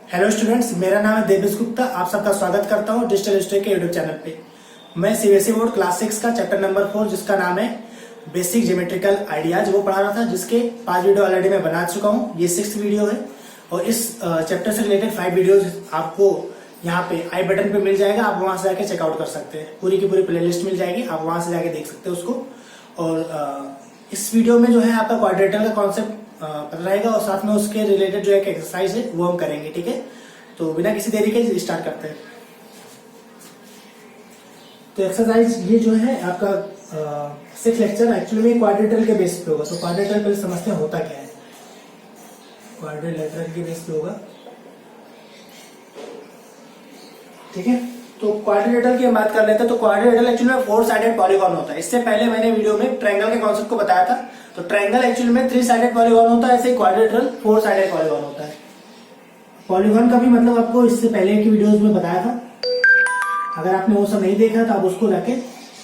Hello students, मेरा नाम है देवेश गुप्ता। आप सबका स्वागत करता हूँ डिजिटल स्टडी के यूट्यूब चैनल पे। मैं सीबीएसई बोर्ड क्लास 6 का चैप्टर नंबर 4 जिसका नाम है बेसिक ज्योमेट्रिकल आइडियाज वो पढ़ा रहा था, जिसके 5 वीडियो ऑलरेडी मैं बना चुका हूँ। ये 6th वीडियो है और इस चैप्टर से रिलेटेड 5 वीडियोज आपको यहाँ पे आई बटन पे मिल जाएगा। आप वहां से जाके चेकआउट कर सकते हैं। पूरी की पूरी प्लेलिस्ट मिल जाएगी, आप वहां से जाके देख सकते हैं उसको। और इस वीडियो में जो है आपका क्वाड्रेटर का कॉन्सेप्ट पता रहेगा और साथ में उसके रिलेटेड जो एक एक्सरसाइज है वो हम करेंगे। ठीक है, तो बिना किसी देरी के स्टार्ट करते हैं। तो एक्सरसाइज ये जो है आपका 6th लेक्चर एक्चुअली में क्वाड्रेटर के बेस पे होगा। तो क्वाड्रेटर पहले समझते हैं होता क्या है। क्वाड्रिलेटरल के बेस पे होगा, ठीक है। तो क्वाड्रिलेटरल की बात कर लेते हैं। तो क्वाड्रिलेटरल एक्चुअली में 4 साइडेड पॉलीगॉन होता है। इससे पहले मैंने वीडियो में ट्रायंगल के कॉन्सेप्ट को बताया था। तो ट्रायंगल एक्चुअली में 3 साइडेड पॉलीगॉन होता है, ऐसे क्वाड्रिलेटरल 4 साइडेड पॉलीगॉन होता है। पॉलीगॉन का भी मतलब आपको इससे पहले की वीडियोस में बताया था। अगर आपने वो सब नहीं देखा तो आप उसको जाके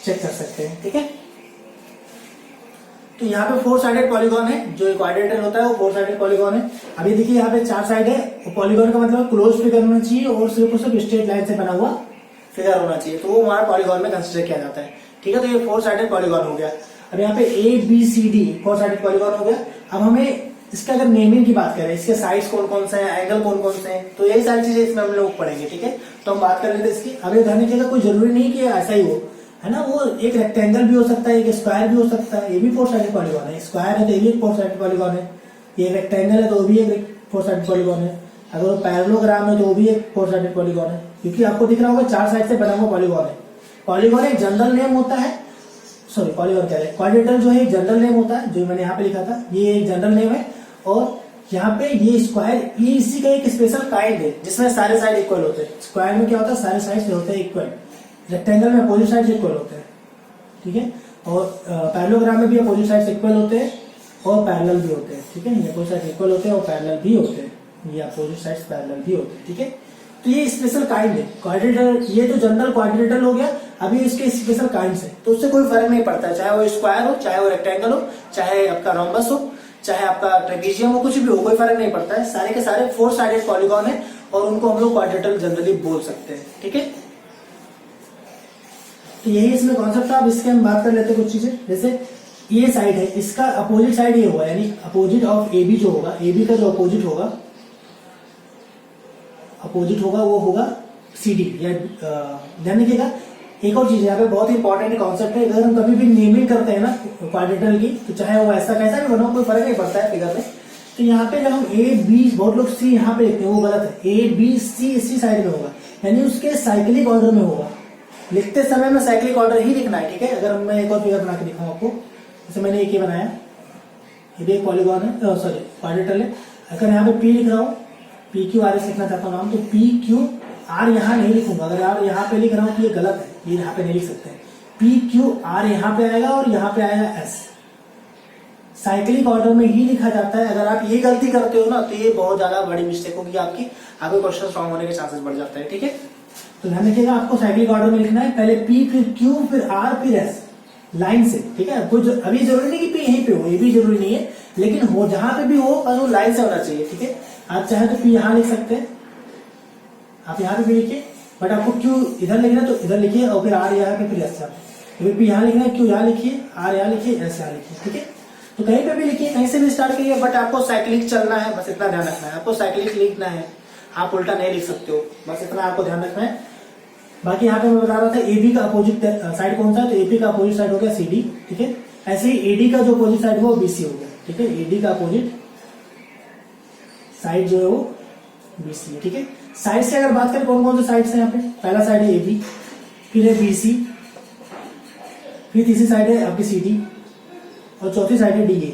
चेक कर सकते हैं, ठीक है। तो यहाँ पे 4 साइडेड पॉलीगॉन है। जो क्वाड्रिलेटरल होता है वो 4 साइडेड पॉलीगॉन है। अभी देखिए यहाँ पे 4 साइड है। पॉलीगॉन का मतलब क्लोज फिगर होना चाहिए और सिर्फ स्ट्रेट लाइन से बना हुआ फिगर होना चाहिए, तो वो हमारा पॉलीगॉन में कंसिडर किया जाता है, ठीक है। तो ये 4 साइडेड पॉलीगॉन हो गया। अब यहाँ पे ABCD 4 साइडेड पॉलीगॉन हो गया। अब हमें इसका अगर नेमिंग की बात करें, इसके साइड्स कौन कौन से हैं, एंगल कौन कौन से हैं, तो यही सारी चीजें इसमें हम लोग पढ़ेंगे, ठीक है। तो हम बात कर लेते हैं इसकी। अभी ध्यान रखिएगा, कोई जरूरी नहीं कि ऐसा ही हो, है ना। वो एक रेक्टेंगल भी हो सकता है, एक स्क्वायर भी हो सकता है। ये भी 4 साइडेड पॉलीगॉन है। स्क्वायर है तो ये भी एक 4 साइडेड पॉलीगॉन है। ये रेक्टेंगल है तो वो भी एक 4 साइडेड पॉलीगॉन है। अगर वो पैरेललोग्राम है तो वो भी एक 4 साइडेड पॉलीगॉन है, क्योंकि आपको दिख रहा होगा 4 साइड से बना हुआ पॉलीगॉन है। पॉलीगॉन एक जनरल नेम होता है, सॉरी पॉलीगॉन कह रहे हैं, क्वाड्रेटर जो है एक जनरल नेम होता है, जो मैंने यहाँ पे लिखा था ये एक जनरल नेम है। और यहाँ पे ये स्क्वायर, ये इसी का एक स्पेशल काइंड है जिसमें सारे साइड इक्वल होते हैं। स्क्वायर में क्या होता है, सारे साइड होते हैं इक्वल। रेक्टेंगल में अपोजिट साइड इक्वल होते हैं, ठीक है। और पैरेललोग्राम में भी अपोजिट साइड इक्वल होते हैं और पैरेलल भी होते हैं, ठीक है। ये अपोजिट साइड इक्वल होते हैं और पैरेलल भी होते हैं, ये अपोजिट साइड पैरेलल भी होते हैं, ठीक है। तो ये स्पेशल काइंड है क्वाड्रिलेटरल। ये तो जनरल क्वाड्रिलेटरल हो गया। अभी इसके स्पेशल काइंड्स है, तो उससे कोई फर्क नहीं पड़ता है, चाहे वो स्क्वायर हो, चाहे वो रेक्टेंगल हो, चाहे आपका रोम्बस हो, चाहे आपका ट्रेपेजियम हो, कुछ भी हो, कोई फर्क नहीं पड़ता है। सारे के सारे 4 साइडेड पॉलीगॉन है और उनको हम लोग क्वाड्रिलेटरल जनरली बोल सकते हैं, ठीक है। तो यही इसमें कॉन्सेप्ट था। अब इसके हम बात कर लेते हैं कुछ चीजें। जैसे ये साइड है, इसका अपोजिट साइड ये होगा, यानी अपोजिट ऑफ AB जो होगा, AB का जो अपोजिट होगा वो होगा CD। या ध्यान रखिएगा, एक और चीज यहाँ पे बहुत ही इंपॉर्टेंट कॉन्सेप्ट है। अगर हम कभी भी नेमिंग करते हैं ना क्वाड्रिलेटरल की, तो चाहे वो ऐसा कैसा भी बना, कोई फर्क नहीं पड़ता है फिगर में। तो यहाँ पे जब हम AB, बहुत लोग C यहाँ पे लिखते हैं, वो गलत है। ABC इसी साइड में होगा, यानी उसके साइक्लिक ऑर्डर में होगा। लिखते समय में साइक्लिक ऑर्डर ही लिखना है, ठीक है। अगर मैं एक और फिगर बना के दिखाऊं आपको, जैसे मैंने एक ये बनाया, ये भी एक पॉलीगॉन है, सॉरी क्वाड्रिलेटरल है। अगर यहाँ पे P लिख रहा हूँ, PQRS लिखना चाहता हूँ नाम, तो PQR यहाँ नहीं लिखूंगा। अगर आप यहाँ पे लिख रहा हूँ तो ये गलत है, ये यहाँ पे नहीं लिख सकते। PQR यहाँ पे आएगा और यहाँ पे आएगा S। साइक्लिक ऑर्डर में ही लिखा जाता है। अगर आप ये गलती करते हो ना, तो ये बहुत ज्यादा बड़ी मिस्टेक होगी आपकी, आगे क्वेश्चन रॉन्ग होने के चांसेस बढ़ जाते हैं, ठीक है। तो ध्यान रखिएगा, आपको साइक्लिक ऑर्डर में लिखना है, पहले P फिर Q फिर R फिर S, लाइन से, ठीक है। अभी जरूरी नहीं कि P यहीं पे हो, ये भी जरूरी नहीं है, लेकिन हो जहां पे भी हो पर वो लाइन से होना चाहिए, ठीक है। आप चाहे तो P यहाँ लिख सकते हैं, आप यहाँ पे भी लिखिए, बट आपको Q इधर लिखना है तो इधर लिखिए, और फिर R यहाँ पे फिर S यहाँ P यहाँ लिखना है, Q यहाँ लिखिए, R यहाँ लिखिए, S यहाँ लिखिए, ठीक है। तो कहीं पे भी लिखिए, कहीं से भी स्टार्ट करिए, बट आपको साइक्लिक चलना है, बस इतना ध्यान रखना है। आपको साइक्लिक लिखना है, आप उल्टा नहीं लिख सकते हो, बस इतना आपको ध्यान रखना है। बाकी यहाँ पे मैं बता रहा था AB का अपोजिट साइड कौन सा है, तो AP का अपोजिट साइड हो गया CD, ठीक है। ऐसे ही AD का जो अपोजिट साइड हो BC हो गया, ठीक है। AD का अपोजिट साइड जो है वो BC है, ठीक है। साइड से अगर बात करें कौन कौन से साइड है, यहाँ पे पहला साइड है AB, फिर है BC, फिर तीसरी साइड है आपकी CD और चौथी साइड है DA,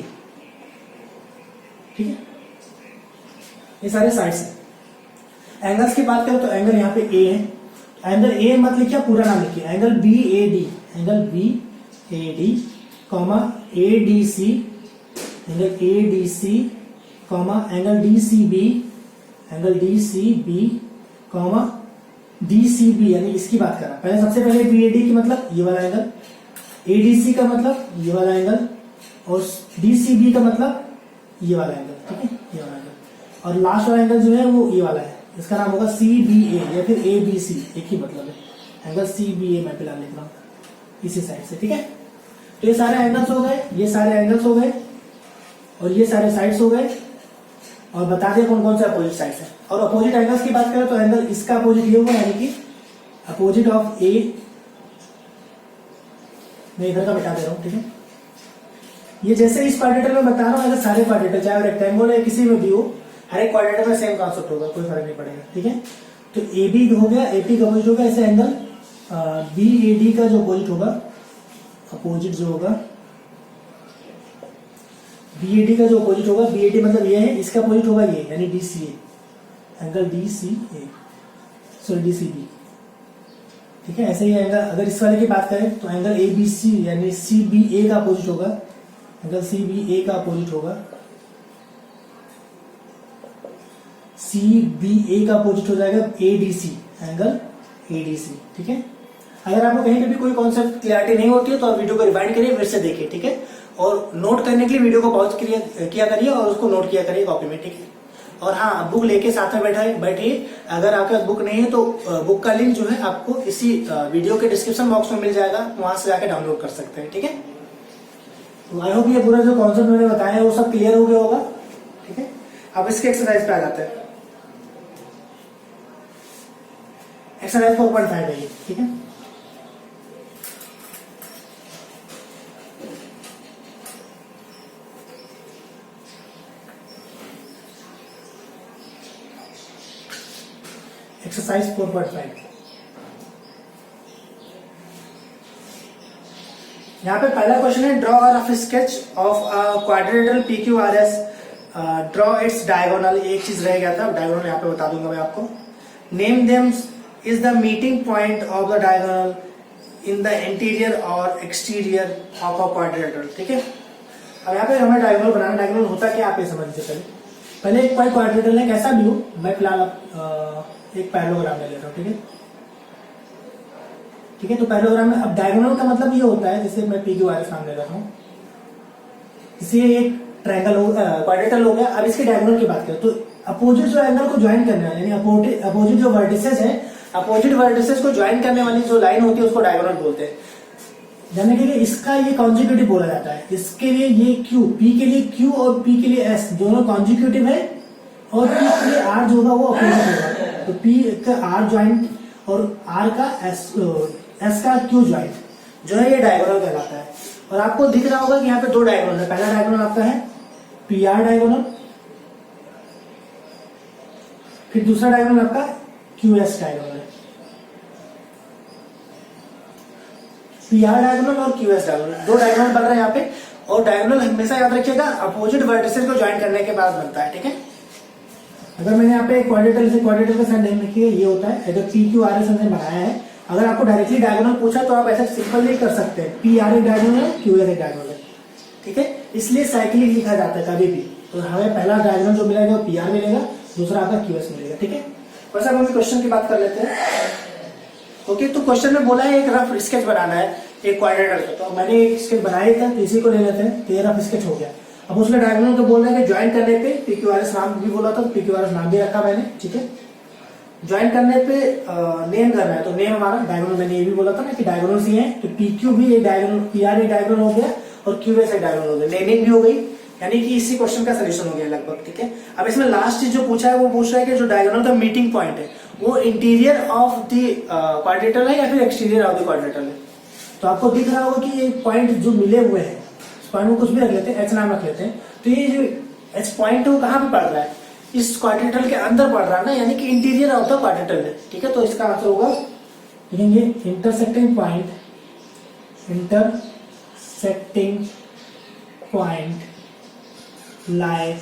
ठीक है। ये सारे साइड्स हैं। एंगल्स की बात करें तो एंगल यहाँ पे A है। एंगल A मत लिखिए, पूरा नाम लिखिए, angle BAD, angle BAD comma ADC, angle ADC comma angle DCB, angle DCB comma DCB, यानी इसकी बात कर रहा है। पहले सबसे पहले BAD की मतलब ये वाला एंगल, ADC का मतलब ये वाला एंगल, और DCB का मतलब ये वाला एंगल, ठीक है, ये वाला एंगल। और लास्ट वाला एंगल जो है वो ये वाला है, इसका नाम होगा CBA या फिर ABC, एक ही मतलब है। एंगल CBA मैं फिलहाल लिख रहा हूँ इसी साइड से, ठीक है। तो ये सारे एंगल्स हो गए, ये सारे एंगल्स हो गए, और ये सारे साइड्स हो गए, और बता दें कौन कौन से अपोजिट साइड्स हैं। और अपोजिट एंगल्स की बात करें तो एंगल इसका अपोजिट ये होगा, यानी कि अपोजिट ऑफ ए, मैं इधर का बता दे रहा हूं, ठीक है। ये जैसे इस क्वाड्रेटर में बता रहा हूं, अगर सारे क्वाड्रेटर चाहे रेक्टेंगल है किसी में भी हो, हर एक क्वाड्रेटर में सेम कॉन्सेप्ट होगा, कोई फर्क नहीं पड़ेगा, ठीक है। तो AB हो गया, AP का अपोजिट होगा, ऐसे एंगल BAD का जो अपोजिट होगा, अपोजिट जो होगा BAD का जो अपोजिट होगा, BAD मतलब ये है, इसका अपोजिट होगा ये, यानी DCA, angle DCA, sorry DCB, ठीक है। ऐसे ही एंगल, अगर इस वाले की बात करें तो एंगल ABC यानी CBA का अपोजिट होगा, एंगल CBA का अपोजिट होगा, CBA का अपोजिट हो जाएगा ADC, एंगल ADC, ठीक है। अगर आपको कहीं पे भी कोई कॉन्सेप्ट क्लियरिटी नहीं होती है तो आप वीडियो को रिवाइंड करिए, फिर से देखिए, ठीक है। और नोट करने के लिए वीडियो को पॉज किया करिए और उसको नोट किया करिए कॉपी में, ठीक है। और हाँ, बुक लेके साथ में बैठिए। अगर आपके पास बुक नहीं है तो बुक का लिंक जो है आपको इसी वीडियो के डिस्क्रिप्शन बॉक्स में मिल जाएगा, वहां से जाके डाउनलोड कर सकते हैं, ठीक है। तो आई होप ये पूरा जो कॉन्सेप्ट मैंने बताया है वो सब क्लियर हो गया होगा, ठीक है। अब इसके एक्सरसाइज पे आ जाते हैं। एक्सरसाइज 4.5 है ये, ठीक है। एक्सरसाइज 4.5, यहाँ पे पहला क्वेश्चन है, draw a rough sketch of a quadrilateral PQRS, draw its diagonal. एक चीज रह गया था, डायगोनल यहाँ पे बता दूंगा मैं आपको। Name them is the meeting point of the diagonal in the interior और एक्सटीरियर ऑफ अ क्वाड्रिलेटरल, ठीक है। अब यहाँ पे हमें डायगोनल बनाना, डायगोनल होता क्या आप ये समझते पहले एक कोई क्वाड्रिलेटरल है, कैसा भी हो, मैं फिलहाल एक पैरेललोग्राम ले लेता हूँ, ठीक है, ठीक है। तो पैरेललोग्राम में अब डायगोनल का मतलब ये होता है, जैसे मैं PQRS नाम ले रहा हूँ, इसे एक ट्रायंगल हो, क्वाड्रिलेटरल हो गया। अब इसके डायगोनल की बात करें तो अपोजिट जो एंगल को ज्वाइन करने वाले, यानी अपोजिट जो वर्टिसेस है, अपोजिट वर्टिसेस को ज्वाइन करने वाली जो लाइन होती है उसको डायगोनल बोलते हैं। जानने के लिए इसका ये कॉन्जिक्यूटिव बोला जाता है। इसके लिए ये Q, P के लिए Q और P के लिए S दोनों कॉन्जिक्यूटिव है, और P के लिए R जो होगा वो अपोजिट होगा। तो P का R ज्वाइंट और R का S का Q ज्वाइंट जो है ये डायगोनल कहलाता है। और आपको दिख रहा होगा कि यहाँ पे दो डायगोनल है। पहला डायगोनल आपका है PR डायगोनल, फिर दूसरा डायगोनल आपका QS डायगोनल है। PR डायगोनल और QS डायगोनल, दो डायगोनल बन रहे हैं यहाँ पे। और डायगोनल हमेशा याद रखिएगा अपोजिट वर्टिसेस को ज्वाइन करने के बाद बनता है, ठीक है। अगर मैंने यहाँ पे क्वाड्रिलेटरल का साइन नहीं लिखी है, ये होता है अगर PQRS हमने बनाया है। अगर आपको डायरेक्टली डायगोनल पूछा तो आप ऐसा सिंपल नहीं कर सकते, PR एक डायगोनल है, QS एक डायगोनल है, ठीक है। इसलिए साइक्लिक लिखा जाता है कभी भी। तो हमें पहला डायगोनल जो मिलेगा वो PR मिलेगा, दूसरा आपका QS मिलेगा, ठीक है। वैसे हम क्वेश्चन की बात कर लेते हैं। ओके, तो क्वेश्चन में बोला है एक रफ स्केच बनाना है एक क्वाड्रिलेटरल का। तो मैंने एक स्केच बनाया था, तो इसी को ले लेते हैं। तो ये रफ स्केच हो गया। अब उसमें डायगोनल को बोल रहे हैं कि ज्वाइन करने पे PQRS नाम भी बोला था, तो PQRS नाम भी रखा मैंने, ठीक है। ज्वाइन करने पे नेम करना है, तो नेम हमारा डायगोनल, मैंने ये भी बोला था ना कि डायगोनल ही है। तो PQ भी एक डायगोनल, PR एक डायगोनल हो गया और QS एक डायगोनल हो गया, नेमिंग भी हो गई। यानी कि इसी क्वेश्चन का सोल्यूशन हो गया लगभग, ठीक है। अब इसमें लास्ट चीज जो पूछा है वो पूछ रहा है कि जो डायगोनल का मीटिंग पॉइंट है वो इंटीरियर ऑफ द क्वाड्रिलेटरल है या फिर एक्सटीरियर ऑफ द क्वाड्रिलेटरल है। तो आपको दिख रहा होगा कि ये पॉइंट जो मिले हुए हैं, इस पॉइंट को कुछ भी रख लेते हैं, H नाम रख लेते हैं। तो ये जो H पॉइंट है वो कहाँ पे पड़ रहा है, इस क्वाड्रिलेटरल के अंदर पड़ रहा है ना, यानी कि इंटीरियर ऑफ द क्वाड्रिलेटरल है, ठीक है। तो इसका आंसर होगा, लिखेंगे intersecting point lie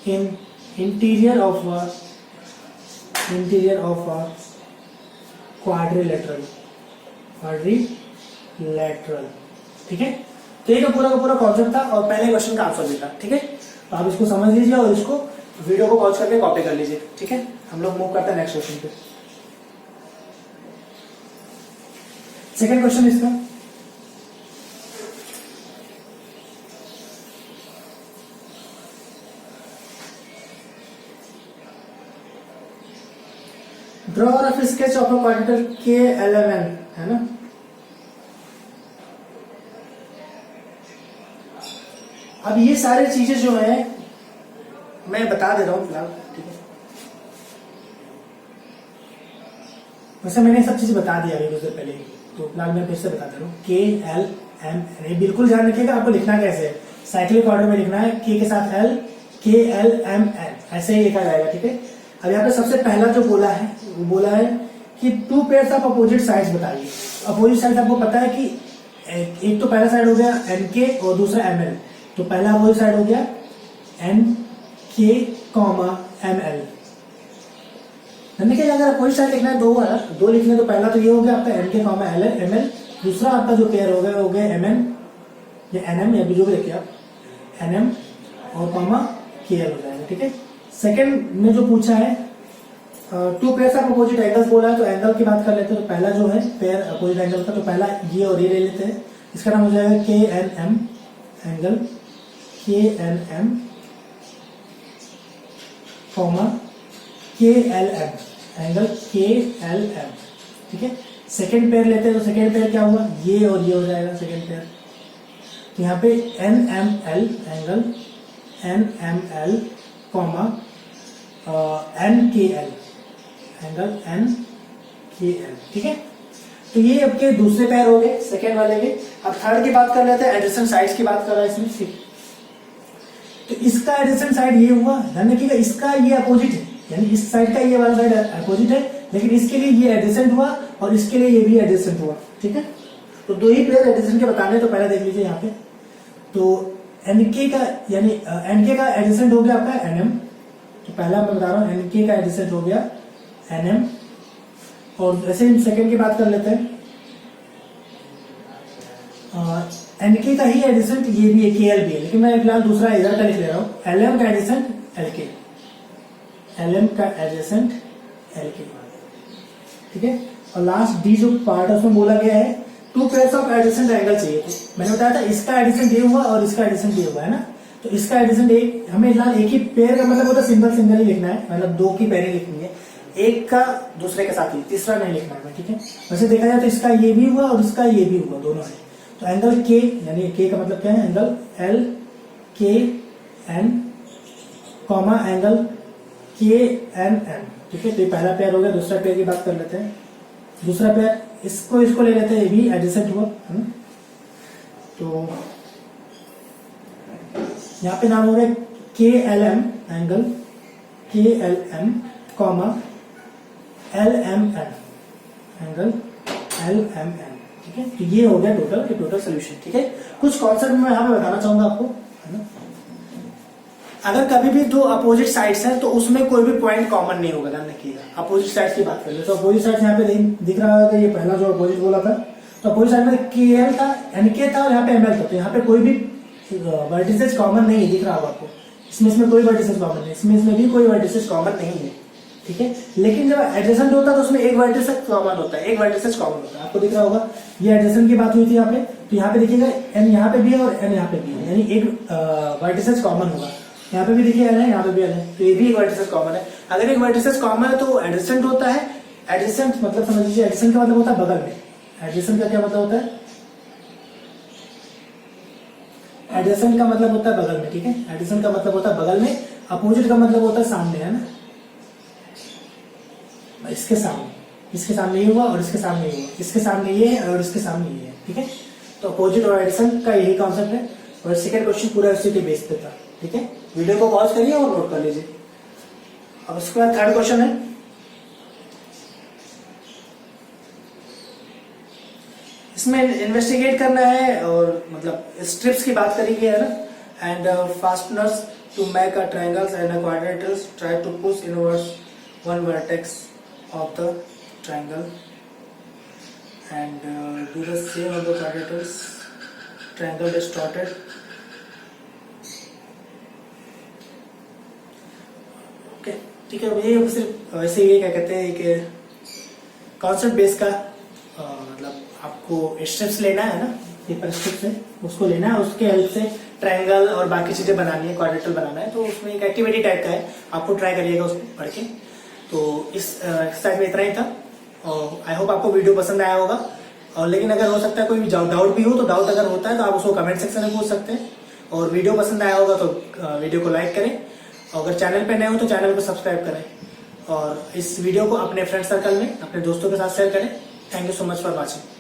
in interior of a quadrilateral, ठीक है। तो ये पूरा का पूरा कॉन्सेप्ट था और पहले क्वेश्चन का आंसर भी था, ठीक है। तो आप इसको समझ लीजिए और इसको वीडियो को पॉज करके कॉपी कर लीजिए, ठीक है। हम लोग मूव करते हैं नेक्स्ट क्वेश्चन पे। सेकंड क्वेश्चन इसका, draw rough sketch of a क्वाड्रेटर KLMN, है ना। अब ये सारी चीजें जो है मैं बता दे रहा हूं फिलहाल, ठीक है। वैसे मैंने सब चीजें बता दिया अभी कुछ देर पहले, तो फिलहाल मैं फिर से बता दे रहा हूँ। KLMN, बिल्कुल ध्यान रखिएगा आपको लिखना कैसे है, साइक्लिक ऑर्डर में लिखना है, K के साथ L, KLMN ऐसे ही लिखा जाएगा, ठीक है। अब यहाँ पे सबसे पहला जो बोला है वो बोला है कि 2 पेयर्स ऑफ अपोजिट साइड्स बताइए। अपोजिट साइड आपको पता है कि एक तो पहला साइड हो गया NK और दूसरा ML, तो पहला अपोजिट साइड हो गया NK, ML। देखिए अगर अपोजिट साइड लिखना है दो लिखने, तो पहला तो ये हो गया आपका NK, ML, दूसरा आपका जो पेयर हो गया MN या NM या जो भी लिखिए आप, NM और KL हो जाएगा, ठीक है। सेकंड में जो पूछा है 2 पेयर्स ऑफ अपोजिट एंगल्स बोला है, तो एंगल की बात कर लेते हैं। तो पहला जो है पेयर अपोजिट एंगल का, तो पहला ये और ये ले लेते हैं, इसका नाम हो जाएगा KNM angle, KNM, KLM angle, KLM, ठीक है। सेकंड पेयर लेते हैं, तो सेकंड पेयर क्या हुआ, ये और ये हो जाएगा सेकंड पेयर। तो यहाँ पे NML angle, NML, NKL angle, NKL, ठीक है। तो ये आपके दूसरे पैर हो गए सेकेंड वाले के। अब थर्ड की बात कर लेते हैं, एडजेसेंट साइड्स की बात कर रहा है इसमें। तो इसका एडजेसेंट साइड ये हुआ, ध्यान रखिएगा, इसका ये अपोजिट है, यानी इस साइड का ये वाला साइड अपोजिट है, लेकिन इसके लिए ये एडजेसेंट हुआ और इसके लिए ये भी एडजेसेंट हुआ, ठीक है। तो 2 ही पेयर एडजेसेंट के बताने, तो पहले देख लीजिए यहाँ पे। तो NK का यानी NK का एडजेसेंट हो गया आपका NM, तो पहला मैं बता रहा हूँ NK का एडजेसेंट हो गया NM। और वैसे ही सेकंड की बात कर लेते हैं, NK का ही एडजेसेंट ये भी है, KL भी है, लेकिन मैं फिलहाल दूसरा इधर का लिख ले रहा हूँ, LM का एडजेसेंट LK, LM का एडजेसेंट LK, ठीक है। और लास्ट D जो पार्ट है उसमें बोला गया है 2 पेयर्स ऑफ एडजेसेंट एंगल चाहिए। तो मैंने बताया था इसका एडजेसेंट ये हुआ और इसका एडजेसेंट ये हुआ, है ना। तो इसका एडजेसेंट एक, हमें फिलहाल एक ही पेयर का मतलब होता है सिंगल ही लिखना है, मतलब 2 की पेयरिंग लिखनी है, एक का दूसरे के साथ ही, तीसरा नहीं लिखना है, ठीक है। वैसे देखा जाए तो इसका ये भी हुआ और इसका ये भी हुआ, दोनों है। तो एंगल K, यानी K का मतलब क्या है, एंगल LKN, एंगल KNM, ठीक है। तो ये पहला पेयर हो गया। दूसरा पेयर की बात कर लेते हैं। दूसरा पेयर इसको ले लेते हैं, ये भी एडजेसेंट हुआ, है ना। तो यहाँ पे नाम हो गया KLM angle, KLM, LMN angle, LMN, ठीक है। तो ये हो गया टोटल सोल्यूशन, ठीक है। कुछ कॉन्सेप्ट मैं यहाँ पे बताना चाहूंगा आपको, है ना। अगर कभी भी 2 अपोजिट साइड्स हैं तो उसमें कोई भी पॉइंट कॉमन नहीं होगा, ध्यान रखिएगा। अपोजिट साइड्स की बात करें तो अपोजिट साइड्स यहाँ पे दिख रहा होगा, ये पहला जो अपोजिट बोला था, तो अपोजिट साइड में KL था, NK था और यहाँ पे ML था। तो यहाँ पे कोई भी वर्टिसेस कॉमन नहीं दिख रहा होगा आपको, इसमें कोई वर्टिसेस कॉमन नहीं, इसमें भी कोई वर्टिसेस कॉमन नहीं है, ठीक है। लेकिन जब एडजेसेंट होता है तो उसमें एक वर्टिसेस कॉमन होता है, एक वर्टिसेस कॉमन होता है, आपको दिख रहा होगा। ये एडजेसेंट की बात हुई थी यहाँ पे, तो यहाँ पे देखिएगा N यहाँ पे भी है और N यहाँ पे भी है, यानी एक वर्टिसेस कॉमन होगा। यहाँ पे भी देखिए N है, यहाँ पे भी N है, तो ये भी एक वर्टिसेस कॉमन है। अगर एक वर्टिसेस कॉमन है तो एडजेसेंट होता है। एडजेसेंट मतलब समझ लीजिए, एडजेसेंट का मतलब होता है बगल में। एडजेसेंट का क्या मतलब होता है, एडजेसेंट का मतलब होता है बगल में, ठीक है। एडजेसेंट का मतलब होता है बगल में, अपोजिट का मतलब होता है सामने, है ना। इसके सामने ये हुआ और इसके सामने ये हुआ, इसके सामने ये है और इसके सामने ये है, ठीक है। तो अपोजिट और एडजेसेंट का यही कॉन्सेप्ट है। और सेकंड क्वेश्चन पूरा उसी के बेस पे था, ठीक है। वीडियो को पॉज करिए और नोट कर लीजिए। अब उसके बाद थर्ड क्वेश्चन है, इसमें इन्वेस्टिगेट करना है और मतलब स्ट्रिप्स की बात करेंगे, है ना। And fasteners to make a triangles and a quadrilaterals try to push inwards one vertex of the triangle and do the same of the quadrilaterals, triangle distorted. Okay, ठीक है। ये सिर्फ वैसे ये क्या कहते हैं कि कॉन्सेप्ट बेस का मतलब आपको स्टेप्स लेना है ना, पेपर स्टेप्स है उसको लेना है, उसके हेल्प से ट्रायंगल और बाकी चीजें बनानी है, क्वाड्रिलेटरल बनाना है। तो उसमें एक एक्टिविटी टाइप का है, आपको ट्राई करिएगा उसको पढ़ के। तो इस साइड में इतना ही था। और आई होप आपको वीडियो पसंद आया होगा। और लेकिन अगर हो सकता है कोई भी डाउट भी हो, तो डाउट अगर होता है तो आप उसको कमेंट सेक्शन में पूछ सकते हैं। और वीडियो पसंद आया होगा तो वीडियो को लाइक करें, और अगर चैनल पे नए हो तो चैनल को सब्सक्राइब करें, और इस वीडियो को अपने फ्रेंड सर्कल में अपने दोस्तों के साथ शेयर करें। Thank you so much for watching.